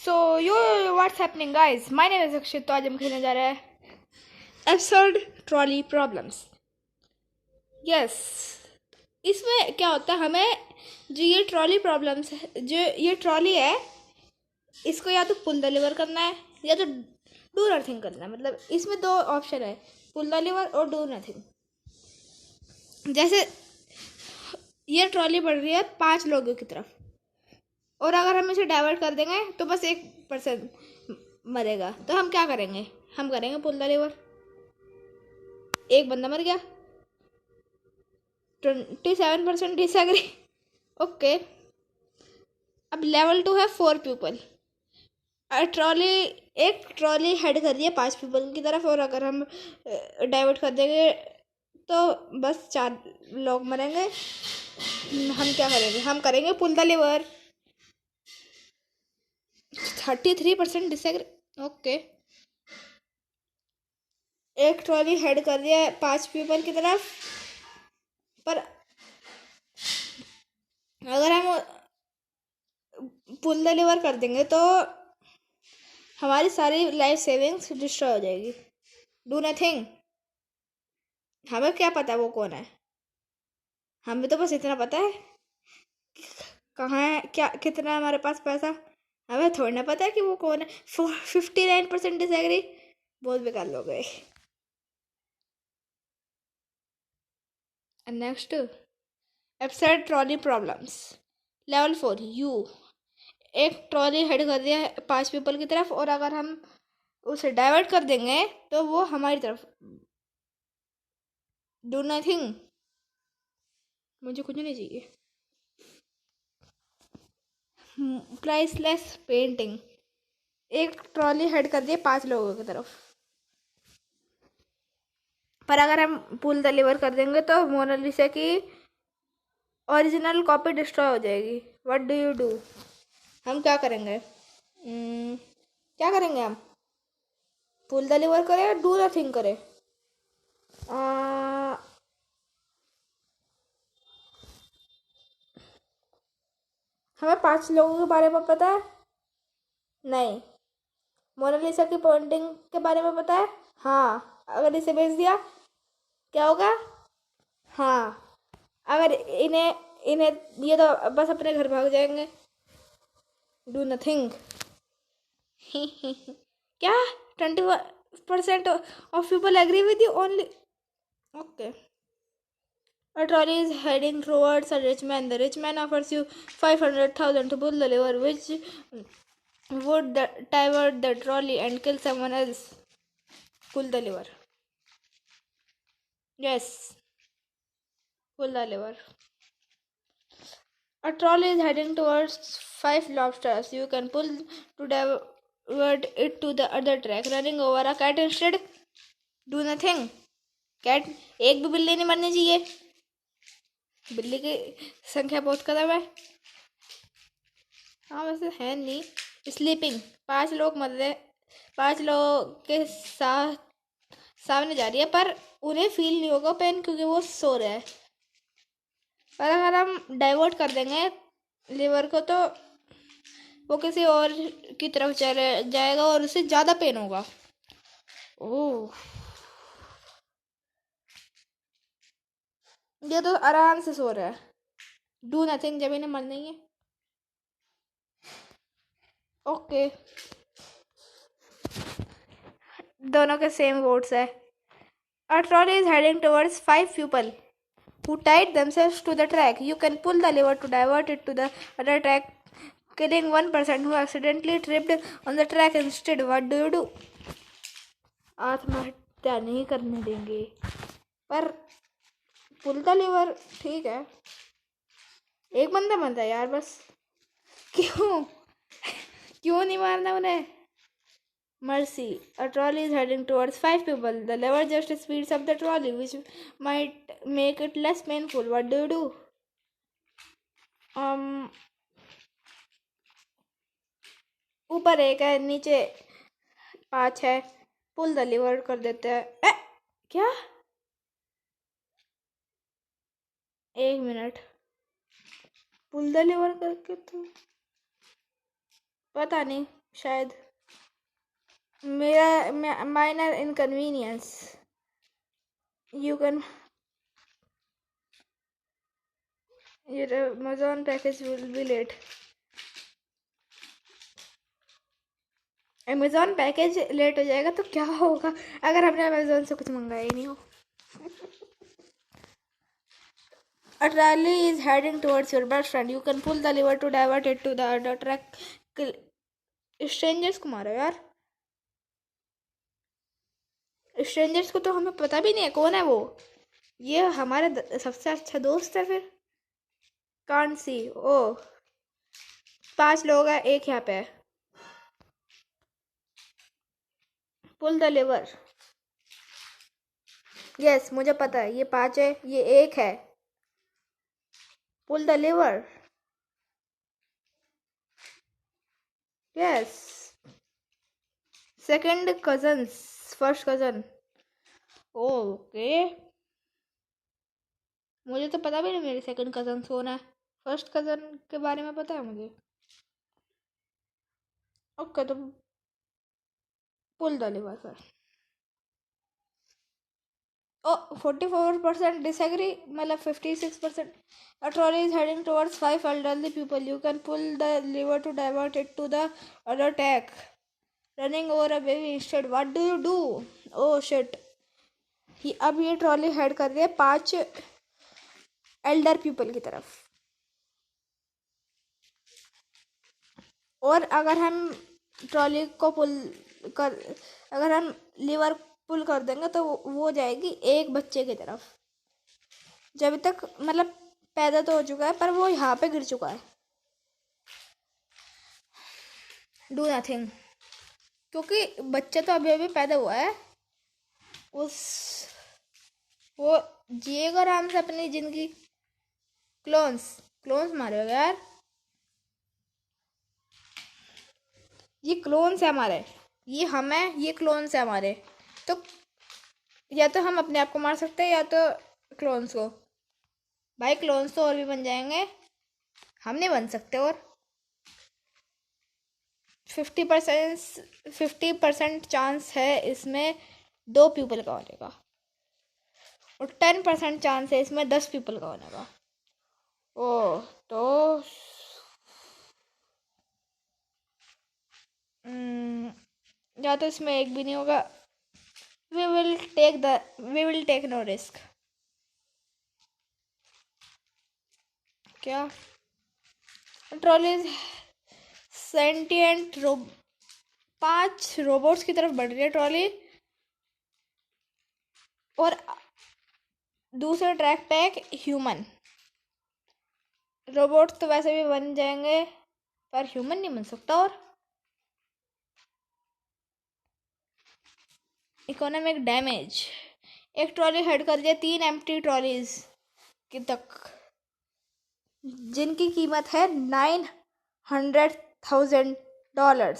So yo what's happening guys, my name is अक्षित। तो आज हम खेलने जा रहे हैं एब्सर्ड ट्रॉली प्रॉब्लम्स। यस, इसमें क्या होता है, हमें जो ये ट्रॉली प्रॉब्लम्स है, जो ये ट्रॉली है, इसको या तो पुल डिलीवर करना है या तो डू नथिंग करना है। मतलब इसमें दो ऑप्शन है, पुल डिलीवर और डू नथिंग। जैसे ये ट्रॉली बढ़ रही है 5 लोगों की तरफ, और अगर हम इसे डाइवर्ट कर देंगे तो बस 1% मरेगा। तो हम क्या करेंगे, हम करेंगे पुल डिलीवर। एक बंदा मर गया, 27% डिसएग्री। ओके, अब लेवल 2 है 4 पीपल। ट्रॉली एक ट्रॉली हेड कर रही है 5 पीपल की तरफ, और अगर हम डाइवर्ट कर देंगे तो बस 4 लोग मरेंगे। हम क्या करेंगे, हम करेंगे पुल डिलीवर। 33% डिसएग्री। ओके, एक ट्रॉली हेड कर रही है 5 पीपल की तरफ, पर अगर हम पुल डिलीवर कर देंगे तो हमारी सारी लाइफ सेविंग्स डिस्ट्रॉय हो जाएगी। Do nothing. हमें क्या पता वो कौन है, हमें तो बस इतना पता है कहाँ है, क्या कितना है हमारे पास पैसा। हमें थोड़ी ना पता है कि वो कौन है। 59% डिसएग्री। बहुत बेकार लोग गए। Next, absurd trolley problems level 4 you. एक ट्रॉली हेड कर दिया है 5 पीपल की तरफ, और अगर हम उसे डाइवर्ट कर देंगे तो वो हमारी तरफ। Do nothing. मुझे कुछ नहीं चाहिए। Priceless painting. एक ट्रॉली हेड कर दिए 5 लोगों की तरफ, पर अगर हम पुल डिलीवर कर देंगे तो मोनालिसा की ओरिजिनल कॉपी डिस्ट्रॉय हो जाएगी। What do you do. हम क्या करेंगे, क्या करेंगे हम, पुल डिलीवर करें या डू नथिंग करें। हमें 5 लोगों के बारे में पता है? नहीं। मोनालिसा की पेंटिंग के बारे में पता है? हाँ। अगर इसे बेच दिया क्या होगा? हाँ। अगर इन्हें इन्हें ये तो बस अपने घर भाग जाएंगे। Do nothing. क्या 21% of people agree with you only. Okay, a trolley is heading towards a rich man. The rich man offers you 500,000 to pull the lever, which would divert the trolley and kill someone else. Pull the lever. Yes, pull the lever. A trolley is heading towards 5 lobsters. You can pull to divert it to the other track, running over a cat instead. Do nothing. Cat, एक भी बिल्ली नहीं मरनी चाहिए, बिल्ली की संख्या बहुत कम है। हाँ वैसे है नहीं। स्लीपिंग, 5 लोग मर रहे, 5 लोग के साथ सामने जा रही है, पर उन्हें फील नहीं होगा पेन क्योंकि वो सो रहे हैं। पर अगर हम डाइवर्ट कर देंगे लीवर को तो वो किसी और की तरफ चले जाएगा और उसे ज़्यादा पेन होगा। ओह, ये तो आराम से सो रहा है। डू नथिंग जब इन्हें मरना ही है। ओके, दोनों के सेम वोट्स है। A trolley is heading towards 5 people who tied themselves to the track. You can pull the lever to divert it to the other track, killing one person who accidentally tripped on the track instead. What do you do? आत्महत्या नहीं करने देंगे, पर पुल the liver ठीक है। एक बंदा मरता है यार बस, क्यों क्यों नहीं मारना उन्हें। Mercy. A trolley is heading towards 5 people. The lever just speeds up the trolley, which might make it less painful. What do you do? ऊपर एक है, नीचे 5 है। पुल द लीवर कर देते हैं। क्या, 1 मिनट, पुल द लीवर करके तो पता नहीं शायद मेरा minor inconvenience you can your Amazon package will be late. Amazon package late हो जाएगा तो क्या होगा अगर हमने अमेजोन से कुछ मंगाया ही नहीं हो। A trolley is heading towards your best friend. You can pull the lever to divert it to the other track. Strangers को मारो यार। स्ट्रेंजर्स को तो हमें पता भी नहीं है कौन है वो। ये हमारे सबसे अच्छा दोस्त है फिर। Can't see. ओ 5 लोग हैं, एक यहाँ पे है। Pull the lever. यस मुझे पता है ये 5 है, ये 1 है। Pull the lever. Yes second cousin, first cousin. Okay मुझे तो पता भी नहीं मेरे सेकंड कजन कौन है। फर्स्ट कजन के बारे में पता है मुझे। ओके तो pull the lever sir. Oh 44% disagree, मतलब 56%. A trolley is heading towards 5 elderly people. You can pull the lever to divert it to the other track. Running over a baby instead. What do you do? Oh shit. अब ये trolley head कर रही है 5 Elder people की तरफ। और अगर हम ट्रॉली को अगर हम लीवर पुल कर देंगे तो वो जाएगी एक बच्चे की तरफ जो अभी तक मतलब पैदा तो हो चुका है पर वो यहाँ पे गिर चुका है। डू नथिंग क्योंकि बच्चा तो अभी अभी पैदा हुआ है। वो जिएगा आराम से अपनी जिंदगी। क्लोन्स मारेगा यार। ये क्लोन्स है हमारे, ये हम है, ये क्लोन्स है हमारे। तो या तो हम अपने आप को मार सकते हैं या तो क्लोन्स को। भाई क्लोन्स तो और भी बन जाएंगे, हम नहीं बन सकते। और 50% चांस है इसमें 2 पीपल का होने का और 10% चांस है इसमें 10 पीपल का होने का। ओह तो या तो इसमें एक भी नहीं होगा। we will take no risk। क्या ट्रॉली सेंटिएंट 5 रोबोट्स की तरफ बढ़ रही है ट्रॉली और दूसरे ट्रैक पे एक ह्यूमन। रोबोट तो वैसे भी बन जाएंगे पर ह्यूमन नहीं बन सकता। और इकोनॉमिक डैमेज, एक ट्रॉली हेड कर दिया 3 एम्प्टी ट्रॉलीज की तक जिनकी कीमत है $900,000।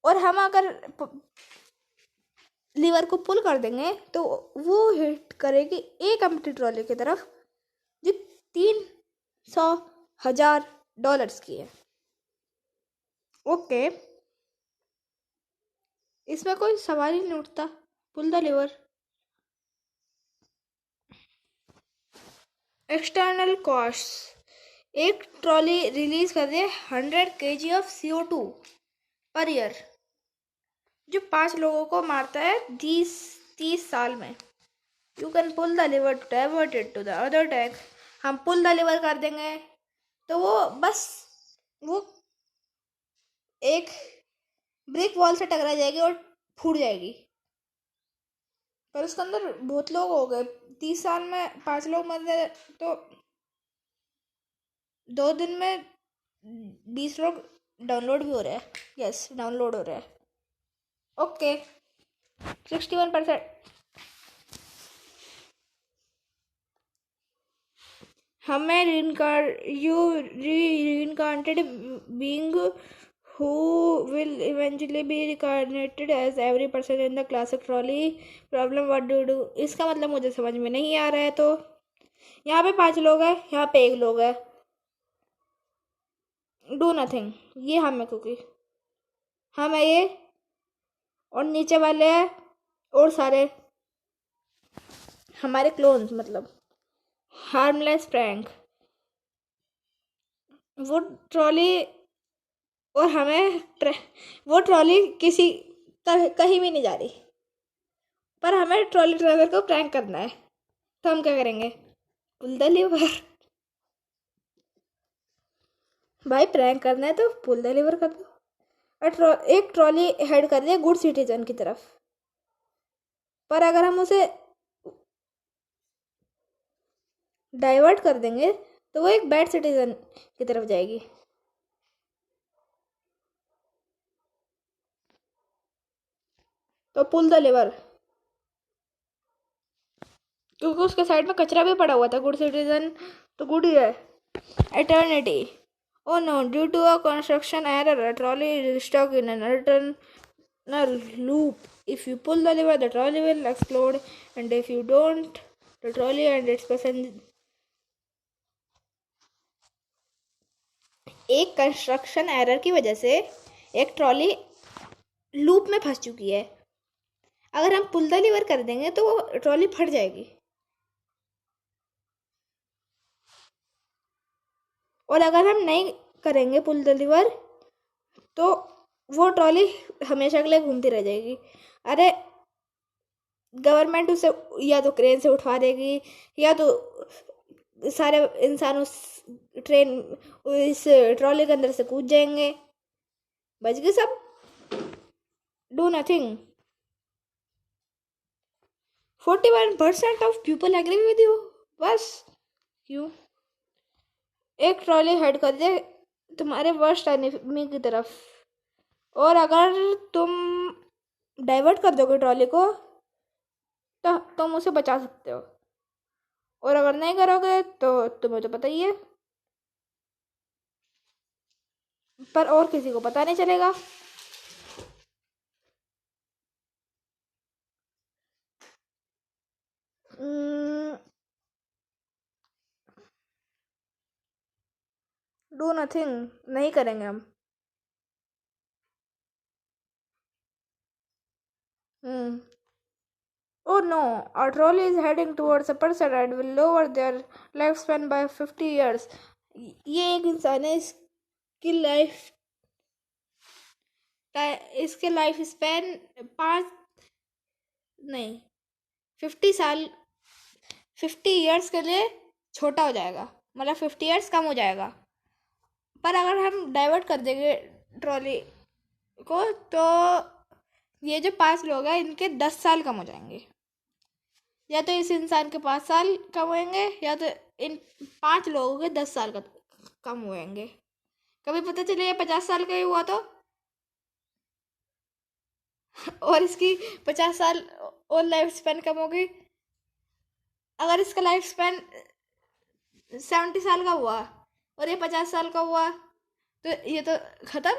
और हम अगर लीवर को पुल कर देंगे तो वो हिट करेगी एक एम्प्टी ट्रॉली की तरफ जो $300,000 की है। ओके इसमें कोई सवाल ही नहीं उठता। Pull the lever. External cost, एक ट्रॉली रिलीज कर रही है 100 kg of CO2 per year जो 5 लोगों को मारता है 30 साल में। You can pull the lever to divert it to the other tank. हम पुल द लीवर कर देंगे तो वो एक ब्रिक वॉल से टकरा जाएगी और फूट जाएगी। पर उसके अंदर बहुत लोग हो गए। 30 साल में 5 लोग मर गए तो 2 दिन में 20 लोग डाउनलोड भी हो रहे हैं। यस डाउनलोड हो रहे हैं। ओके 61%। हमें reincarnated being who will eventually be reincarnated as every person in the classic trolley problem. What do you do? इसका मतलब मुझे समझ में नहीं आ रहा है। तो यहाँ पे 5 लोग हैं, यहाँ पे 1 लोग है। डू नथिंग, ये हमें क्योंकि हम है ये, और नीचे वाले हैं और सारे हमारे क्लोन्स, मतलब हार्मलेस प्रैंक। वो ट्रॉली और वो ट्रॉली कहीं भी नहीं जा रही, पर हमें ट्रॉली ड्राइवर को प्रैंक करना है। तो हम क्या करेंगे? Pull the lever. भाई प्रैंक करना है तो पुल द लीवर कर दो। और एक ट्रॉली हेड कर रही है गुड सिटीजन की तरफ, पर अगर हम उसे डाइवर्ट कर देंगे तो वो एक बैड सिटीजन की तरफ जाएगी। तो पुल द लीवर, क्योंकि उसके साइड में कचरा भी पड़ा हुआ था। गुड सिटीजन तो गुड ही है। Eternity. Oh no, due to a construction error, a trolley is stuck in an eternal loop. If you pull the lever, the trolley will explode, and if you don't, the trolley and its passenger. एक construction error की वजह से एक trolley loop में फंस चुकी है। अगर हम पुल द लीवर कर देंगे तो वो ट्रॉली फट जाएगी, और अगर हम नहीं करेंगे पुल द लीवर तो वो ट्रॉली हमेशा के लिए घूमती रह जाएगी। अरे गवर्नमेंट उसे या तो क्रेन से उठा देगी, या तो सारे इंसान उस इस ट्रॉली के अंदर से कूद जाएंगे। बच गए सब। Do nothing. 41% of people agree with you. बस क्यों? एक ट्रॉली हेड कर दे तुम्हारे वर्स्ट एनिमी की तरफ, और अगर तुम डाइवर्ट कर दोगे ट्रॉली को तो तुम उसे बचा सकते हो, और अगर नहीं करोगे तो तुम्हें तो पता ही है, पर और किसी को पता नहीं चलेगा। डू नथिंग नहीं करेंगे हम। Oh no, our trolley is heading towards a person and will lower their lifespan by 50 years. ये एक इंसान है, इसके लाइफ स्पैन 50 ईयर्स के लिए छोटा हो जाएगा, मतलब 50 ईयर्स कम हो जाएगा। पर अगर हम डाइवर्ट कर देंगे ट्रॉली को तो ये जो 5 लोग हैं इनके 10 साल कम हो जाएंगे। या तो इस इंसान के 5 साल कम होंगे, या तो इन 5 लोगों के 10 साल का कम होंगे। कभी पता चले ये 50 साल का ही हुआ तो और इसकी 50 साल और लाइफ स्पैन कम हो गई। अगर इसका लाइफ स्पैन 70 साल का हुआ और ये 50 साल का हुआ तो ये तो खत्म।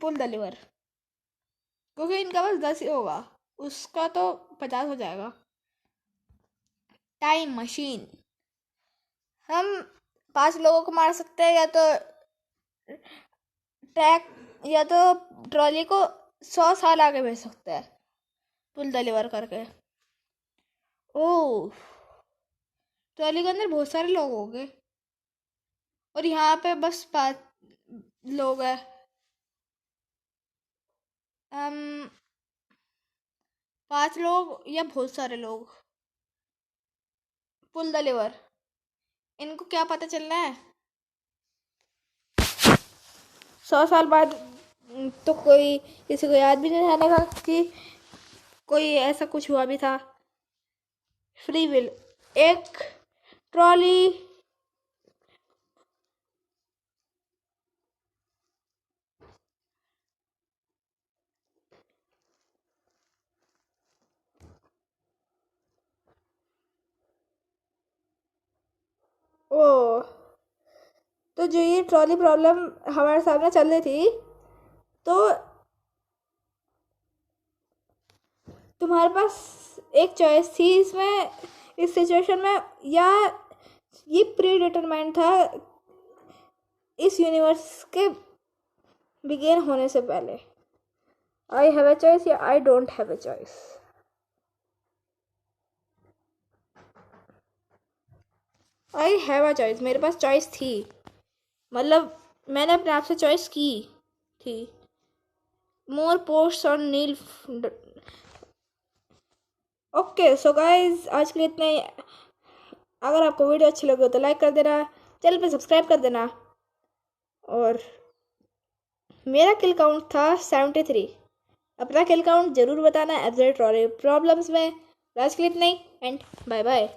पुल द लीवर, क्योंकि इनका बस 10 ही होगा, उसका तो 50 हो जाएगा। Time machine. हम 5 लोगों को मार सकते हैं, या तो ट्रैक या तो ट्रॉली को 100 साल आगे भेज सकते हैं पुल डिलीवर करके। ओह, ट्रॉली के अंदर बहुत सारे लोग हो गए, और यहाँ पे बस 5 लोग हैं। 5 लोग या बहुत सारे लोग। पुल द लीवर, इनको क्या पता चलना है? 100 साल बाद तो कोई किसी को याद भी नहीं रहने का कि कोई ऐसा कुछ हुआ भी था। Free will. एक ट्रॉली ओ, तो जो ये ट्रॉली प्रॉब्लम हमारे सामने चल रही थी, तो तुम्हारे पास एक चॉइस थी इसमें। इस सिचुएशन में, या ये प्री डिटरमाइंड था इस यूनिवर्स के बिगिन होने से पहले। आई हैव अ चॉइस या I don't have a choice. I have a choice, मेरे पास चॉइस थी, मतलब मैंने अपने आप से चॉइस की थी। More post on Neel. Okay so guys, आज के लिए इतना ही। अगर आपको वीडियो अच्छी लगे तो लाइक कर देना, चैनल पे सब्सक्राइब कर देना। और मेरा किल काउंट था 73। अपना किल काउंट जरूर बताना एब्सोल्यूट प्रॉब्लम्स में। आज के लिए इतना ही, एंड बाय बाय।